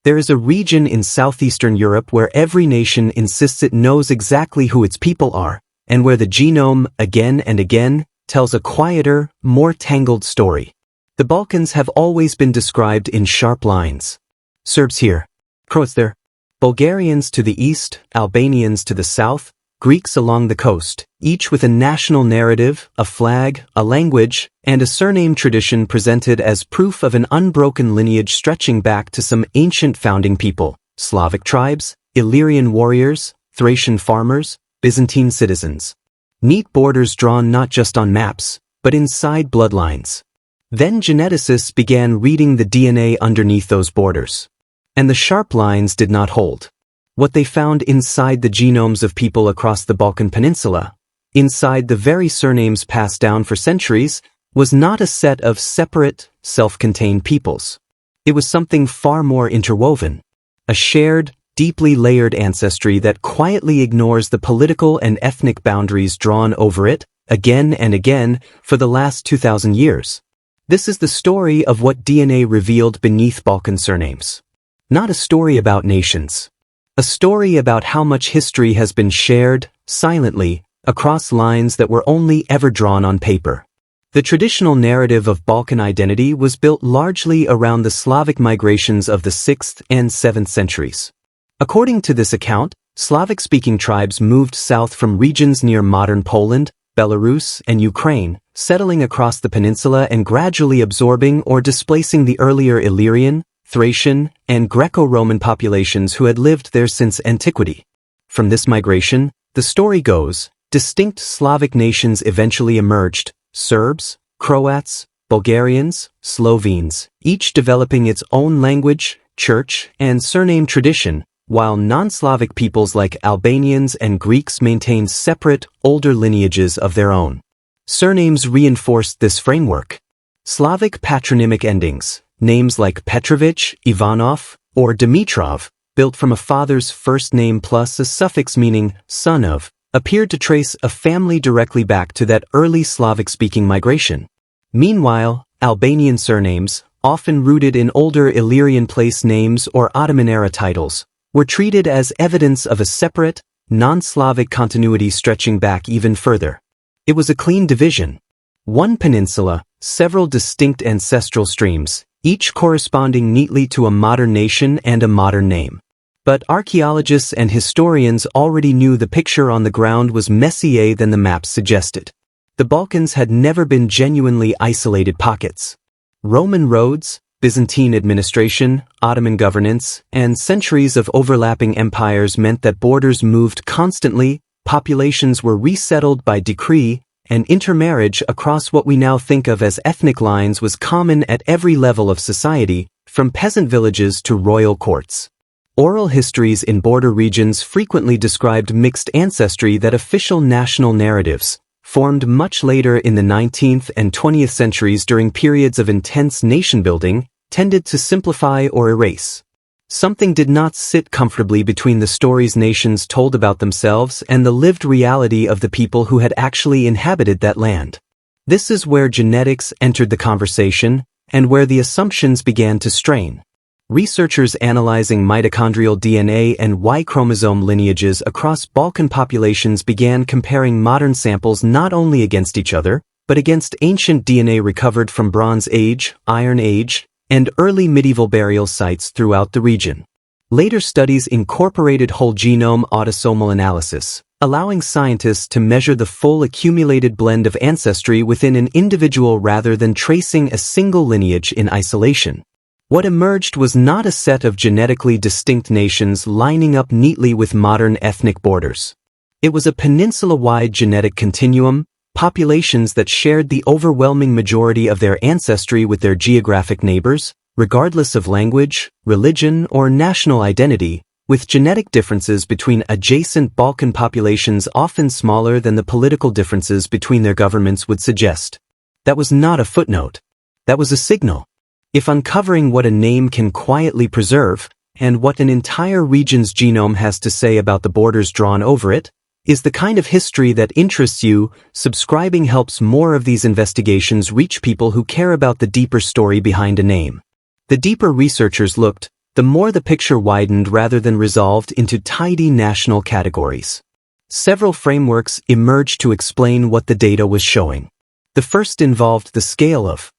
There is a region in southeastern Europe where every nation insists it knows exactly who its people are, and where the genome, again and again, tells a quieter, more tangled story. The Balkans have always been described in sharp lines. Serbs here, Croats there, Bulgarians to the east, Albanians to the south, Greeks along the coast, each with a national narrative, a flag, a language, and a surname tradition presented as proof of an unbroken lineage stretching back to some ancient founding people, Slavic tribes, Illyrian warriors, Thracian farmers, Byzantine citizens. Neat borders drawn not just on maps, but inside bloodlines. Then geneticists began reading the DNA underneath those borders. And the sharp lines did not hold. What they found inside the genomes of people across the Balkan Peninsula, inside the very surnames passed down for centuries, was not a set of separate, self-contained peoples. It was something far more interwoven. A shared, deeply layered ancestry that quietly ignores the political and ethnic boundaries drawn over it, again and again, for the last 2,000 years. This is the story of what DNA revealed beneath Balkan surnames. Not a story about nations. A story about how much history has been shared, silently, across lines that were only ever drawn on paper. The traditional narrative of Balkan identity was built largely around the Slavic migrations of the 6th and 7th centuries. According to this account, Slavic-speaking tribes moved south from regions near modern Poland, Belarus, and Ukraine, settling across the peninsula and gradually absorbing or displacing the earlier Illyrian, Thracian, and Greco-Roman populations who had lived there since antiquity. From this migration, the story goes, distinct Slavic nations eventually emerged: Serbs, Croats, Bulgarians, Slovenes, each developing its own language, church, and surname tradition, while non-Slavic peoples like Albanians and Greeks maintained separate, older lineages of their own. Surnames reinforced this framework. Slavic patronymic endings, names like Petrovich, Ivanov, or Dimitrov, built from a father's first name plus a suffix meaning son of, appeared to trace a family directly back to that early Slavic-speaking migration. Meanwhile, Albanian surnames, often rooted in older Illyrian place names or Ottoman-era titles, were treated as evidence of a separate, non-Slavic continuity stretching back even further. It was a clean division. One peninsula, several distinct ancestral streams, each corresponding neatly to a modern nation and a modern name. But archaeologists and historians already knew the picture on the ground was messier than the maps suggested. The Balkans had never been genuinely isolated pockets. Roman roads, Byzantine administration, Ottoman governance, and centuries of overlapping empires meant that borders moved constantly, populations were resettled by decree, and intermarriage across what we now think of as ethnic lines was common at every level of society, from peasant villages to royal courts. Oral histories in border regions frequently described mixed ancestry that official national narratives, formed much later in the 19th and 20th centuries during periods of intense nation-building, tended to simplify or erase. Something did not sit comfortably between the stories nations told about themselves and the lived reality of the people who had actually inhabited that land. This is where genetics entered the conversation, and where the assumptions began to strain. Researchers analyzing mitochondrial DNA and Y chromosome lineages across Balkan populations began comparing modern samples not only against each other, but against ancient DNA recovered from Bronze Age, Iron Age, and early medieval burial sites throughout the region. Later studies incorporated whole genome autosomal analysis, allowing scientists to measure the full accumulated blend of ancestry within an individual rather than tracing a single lineage in isolation. What emerged was not a set of genetically distinct nations lining up neatly with modern ethnic borders. It was a peninsula-wide genetic continuum, populations that shared the overwhelming majority of their ancestry with their geographic neighbors, regardless of language, religion, or national identity, with genetic differences between adjacent Balkan populations often smaller than the political differences between their governments would suggest. That was not a footnote. That was a signal. If uncovering what a name can quietly preserve, and what an entire region's genome has to say about the borders drawn over it, is the kind of history that interests you, subscribing helps more of these investigations reach people who care about the deeper story behind a name. The deeper researchers looked, the more the picture widened rather than resolved into tidy national categories. Several frameworks emerged to explain what the data was showing. The first involved the scale of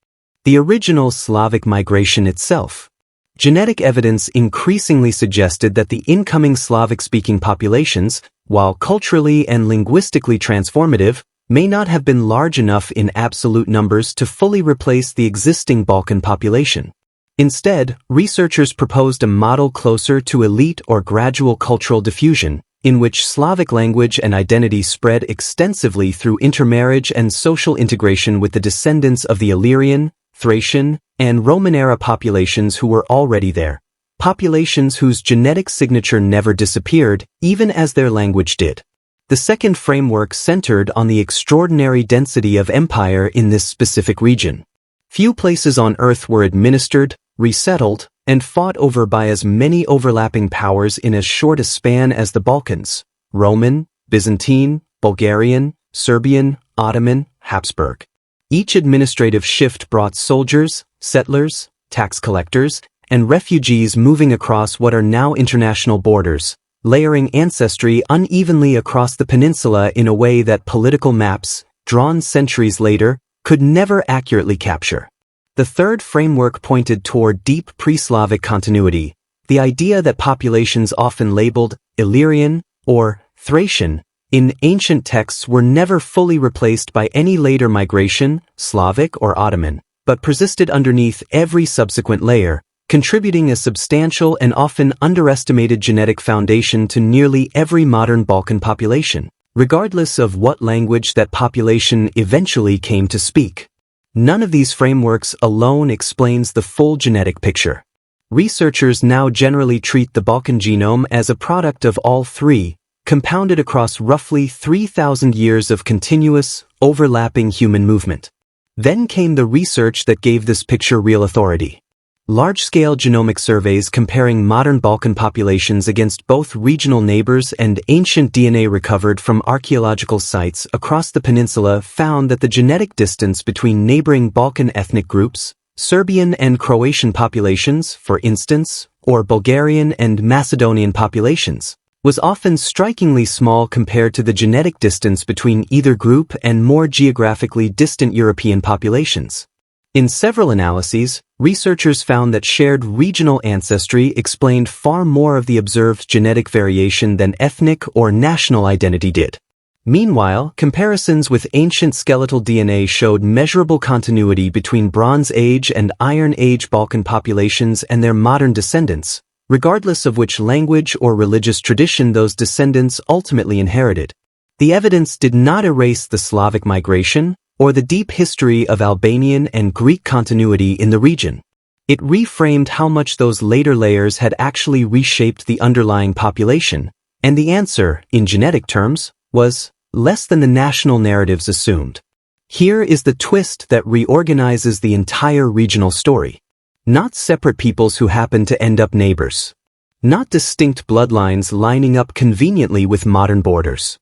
the original Slavic migration itself. Genetic evidence increasingly suggested that the incoming Slavic-speaking populations, while culturally and linguistically transformative, may not have been large enough in absolute numbers to fully replace the existing Balkan population. Instead, researchers proposed a model closer to elite or gradual cultural diffusion, in which Slavic language and identity spread extensively through intermarriage and social integration with the descendants of the Illyrian, Thracian, and Roman-era populations who were already there, populations whose genetic signature never disappeared, even as their language did. The second framework centered on the extraordinary density of empire in this specific region. Few places on Earth were administered, resettled, and fought over by as many overlapping powers in as short a span as the Balkans: Roman, Byzantine, Bulgarian, Serbian, Ottoman, Habsburg. Each administrative shift brought soldiers, settlers, tax collectors, and refugees moving across what are now international borders, layering ancestry unevenly across the peninsula in a way that political maps, drawn centuries later, could never accurately capture. The third framework pointed toward deep pre-Slavic continuity, the idea that populations often labeled Illyrian or Thracian in ancient texts were never fully replaced by any later migration, Slavic or Ottoman, but persisted underneath every subsequent layer, contributing a substantial and often underestimated genetic foundation to nearly every modern Balkan population, regardless of what language that population eventually came to speak. None of these frameworks alone explains the full genetic picture. Researchers now generally treat the Balkan genome as a product of all three, compounded across roughly 3,000 years of continuous, overlapping human movement. Then came the research that gave this picture real authority. Large-scale genomic surveys comparing modern Balkan populations against both regional neighbors and ancient DNA recovered from archaeological sites across the peninsula found that the genetic distance between neighboring Balkan ethnic groups, Serbian and Croatian populations, for instance, or Bulgarian and Macedonian populations, was often strikingly small compared to the genetic distance between either group and more geographically distant European populations. In several analyses, researchers found that shared regional ancestry explained far more of the observed genetic variation than ethnic or national identity did. Meanwhile, comparisons with ancient skeletal DNA showed measurable continuity between Bronze Age and Iron Age Balkan populations and their modern descendants, regardless of which language or religious tradition those descendants ultimately inherited. The evidence did not erase the Slavic migration or the deep history of Albanian and Greek continuity in the region. It reframed how much those later layers had actually reshaped the underlying population, and the answer, in genetic terms, was less than the national narratives assumed. Here is the twist that reorganizes the entire regional story. Not separate peoples who happen to end up neighbors. Not distinct bloodlines lining up conveniently with modern borders.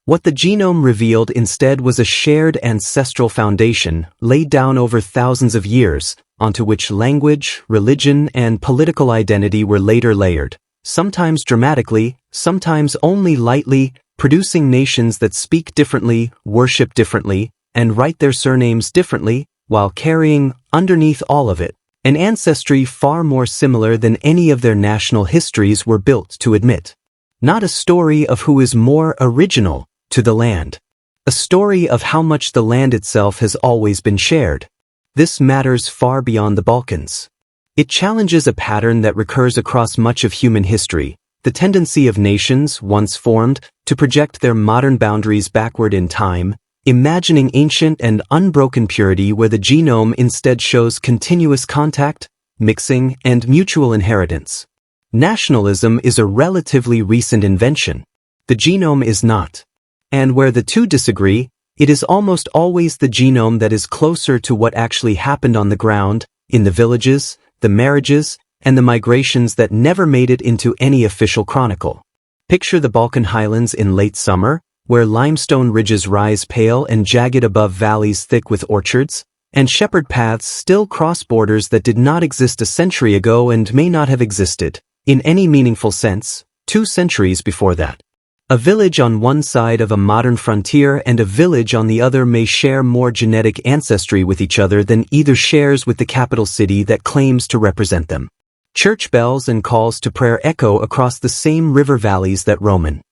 What the genome revealed instead was a shared ancestral foundation laid down over thousands of years, onto which language, religion, and political identity were later layered, sometimes dramatically, sometimes only lightly, producing nations that speak differently, worship differently, and write their surnames differently, while carrying, underneath all of it, an ancestry far more similar than any of their national histories were built to admit. Not a story of who is more original to the land. A story of how much the land itself has always been shared. This matters far beyond the Balkans. It challenges a pattern that recurs across much of human history, the tendency of nations, once formed, to project their modern boundaries backward in time, imagining ancient and unbroken purity where the genome instead shows continuous contact, mixing, and mutual inheritance. Nationalism is a relatively recent invention. The genome is not. And where the two disagree, it is almost always the genome that is closer to what actually happened on the ground, in the villages, the marriages, and the migrations that never made it into any official chronicle. Picture the Balkan highlands in late summer, where limestone ridges rise pale and jagged above valleys thick with orchards, And shepherd paths still cross borders that did not exist a century ago and may not have existed, in any meaningful sense, 2 centuries before that. A village on one side of a modern frontier and a village on the other may share more genetic ancestry with each other than either shares with the capital city that claims to represent them. Church bells and calls to prayer echo across the same river valleys that Roman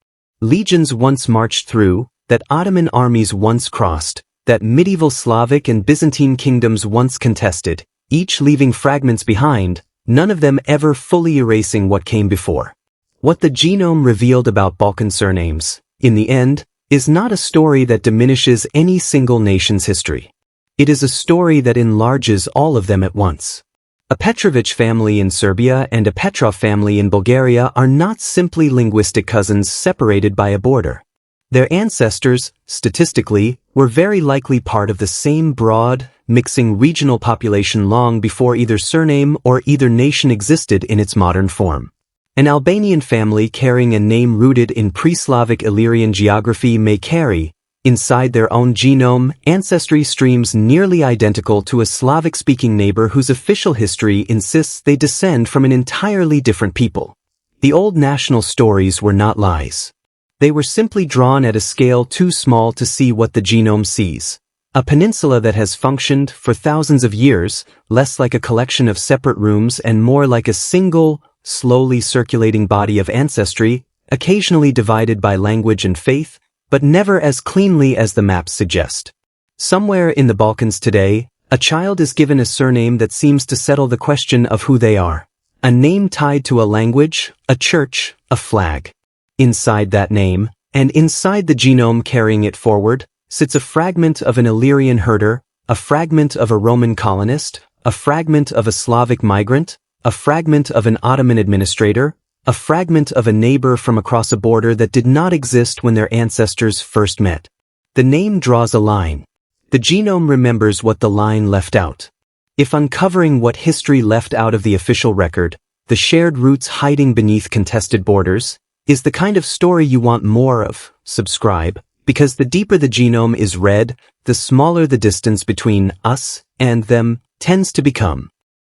legions once marched through, that Ottoman armies once crossed, that medieval Slavic and Byzantine kingdoms once contested, each leaving fragments behind, none of them ever fully erasing what came before. What the genome revealed about Balkan surnames, in the end, is not a story that diminishes any single nation's history. It is a story that enlarges all of them at once. A Petrovic family in Serbia and a Petrov family in Bulgaria are not simply linguistic cousins separated by a border. Their ancestors, statistically, were very likely part of the same broad, mixing regional population long before either surname or either nation existed in its modern form. An Albanian family carrying a name rooted in pre-Slavic Illyrian geography may carry, inside their own genome, ancestry streams nearly identical to a Slavic-speaking neighbor whose official history insists they descend from an entirely different people. The old national stories were not lies. They were simply drawn at a scale too small to see what the genome sees. A peninsula that has functioned for thousands of years, less like a collection of separate rooms and more like a single, slowly circulating body of ancestry, occasionally divided by language and faith, but never as cleanly as the maps suggest. Somewhere in the Balkans today, a child is given a surname that seems to settle the question of who they are. A name tied to a language, a church, a flag. Inside that name, and inside the genome carrying it forward, sits a fragment of an Illyrian herder, a fragment of a Roman colonist, a fragment of a Slavic migrant, a fragment of an Ottoman administrator, a fragment of a neighbor from across a border that did not exist when their ancestors first met. The name draws a line. The genome remembers what the line left out. If uncovering what history left out of the official record, the shared roots hiding beneath contested borders, is the kind of story you want more of, subscribe, because the deeper the genome is read, the smaller the distance between us and them tends to become.